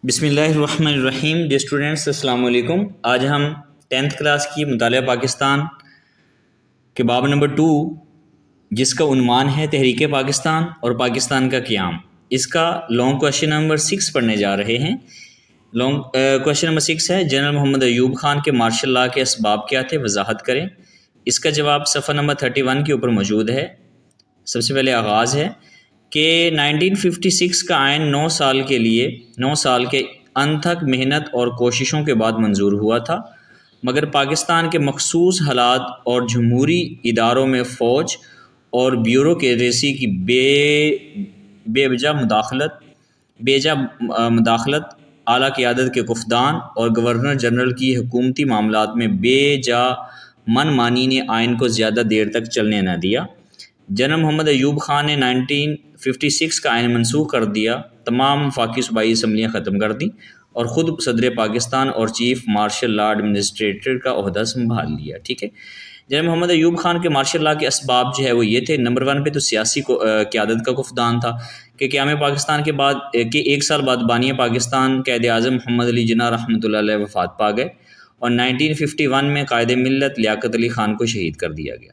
بسم اللہ الرحمن الرحیم۔ ڈیئر اسٹوڈنٹس، السلام علیکم۔ آج ہم 10th کلاس کی مطالعہ پاکستان کے باب نمبر 2، جس کا عنوان ہے تحریک پاکستان اور پاکستان کا قیام، اس کا لانگ کویشچن نمبر 6 پڑھنے جا رہے ہیں۔ لانگ کویشچن نمبر 6 ہے، جنرل محمد ایوب خان کے مارشل لا کے اسباب کیا تھے، وضاحت کریں۔ اس کا جواب صفحہ نمبر 31 کے اوپر موجود ہے۔ سب سے پہلے آغاز ہے کہ 1956 کا آئین 9 سال کے انتھک محنت اور کوششوں کے بعد منظور ہوا تھا، مگر پاکستان کے مخصوص حالات اور جمہوری اداروں میں فوج اور بیوروکریسی کی بے وجہ مداخلت، اعلیٰ قیادت کے فقدان اور گورنر جنرل کی حکومتی معاملات میں بے جا من مانی نے آئین کو زیادہ دیر تک چلنے نہ دیا۔ جنرل محمد ایوب خان نے 1956 کا آئین منسوخ کر دیا، تمام وفاقی صوبائی اسمبلیاں ختم کر دیں اور خود صدر پاکستان اور چیف مارشل لا ایڈمنسٹریٹر کا عہدہ سنبھال لیا۔ ٹھیک ہے، جنرل محمد ایوب خان کے مارشل لا کے اسباب جو ہے وہ یہ تھے۔ نمبر 1 پہ تو سیاسی قیادت کا فقدان تھا کہ قیام پاکستان کے بعد کہ 1 سال بعد بانی پاکستان قائد اعظم محمد علی جناح رحمۃ اللہ علیہ وفات پا گئے اور 1951 میں قائد ملت لیاقت علی خان کو شہید کر دیا گیا۔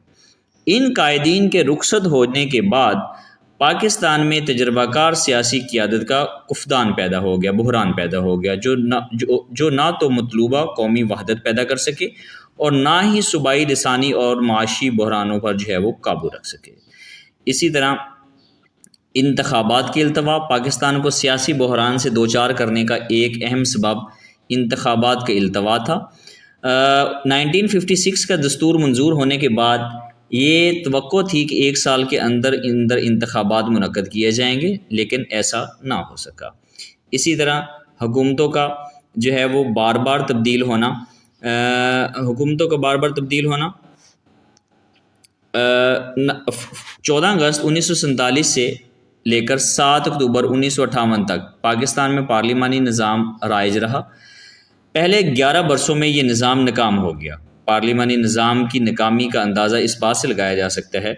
ان قائدین کے رخصت ہونے کے بعد پاکستان میں تجربہ کار سیاسی قیادت کا فقدان پیدا ہو گیا، بحران پیدا ہو گیا، جو نہ تو مطلوبہ قومی وحدت پیدا کر سکے اور نہ ہی صوبائی لسانی اور معاشی بحرانوں پر جو ہے وہ قابو رکھ سکے۔ اسی طرح انتخابات کی التوا، پاکستان کو سیاسی بحران سے دوچار کرنے کا ایک اہم سبب انتخابات کا التوا تھا۔ 1956 کا دستور منظور ہونے کے بعد یہ توقع تھی کہ 1 سال کے اندر انتخابات منعقد کیے جائیں گے، لیکن ایسا نہ ہو سکا۔ اسی طرح حکومتوں کا جو ہے وہ بار بار تبدیل ہونا 14 اگست 1947 سے لے کر 7 اکتوبر 1958 تک پاکستان میں پارلیمانی نظام رائج رہا۔ پہلے 11 برسوں میں یہ نظام ناکام ہو گیا۔ پارلیمانی نظام کی ناکامی کا اندازہ اس بات سے لگایا جا سکتا ہے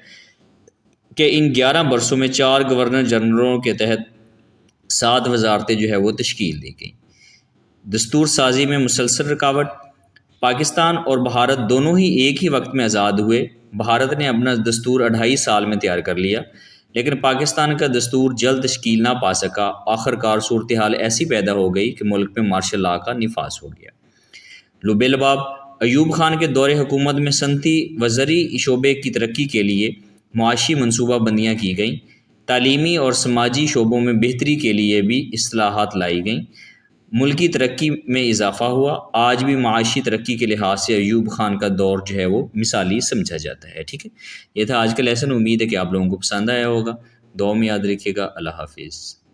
کہ ان 11 برسوں میں 4 گورنر جنرلوں کے تحت 7 وزارتیں جو ہے وہ تشکیل دی گئیں۔ دستور سازی میں مسلسل رکاوٹ، پاکستان اور بھارت دونوں ہی ایک ہی وقت میں آزاد ہوئے۔ بھارت نے اپنا دستور 2.5 سال میں تیار کر لیا، لیکن پاکستان کا دستور جلد تشکیل نہ پا سکا۔ آخرکار صورتحال ایسی پیدا ہو گئی کہ ملک میں مارشل لا کا نفاذ ہو گیا۔ لبے لباب ایوب خان کے دور حکومت میں صنعتی و زرعی شعبے کی ترقی کے لیے معاشی منصوبہ بندیاں کی گئیں، تعلیمی اور سماجی شعبوں میں بہتری کے لیے بھی اصلاحات لائی گئیں، ملکی ترقی میں اضافہ ہوا۔ آج بھی معاشی ترقی کے لحاظ سے ایوب خان کا دور جو ہے وہ مثالی سمجھا جاتا ہے۔ ٹھیک ہے، یہ تھا آج کا لیسن۔ امید ہے کہ آپ لوگوں کو پسند آیا ہوگا۔ دعا میں یاد رکھیے گا۔ اللہ حافظ۔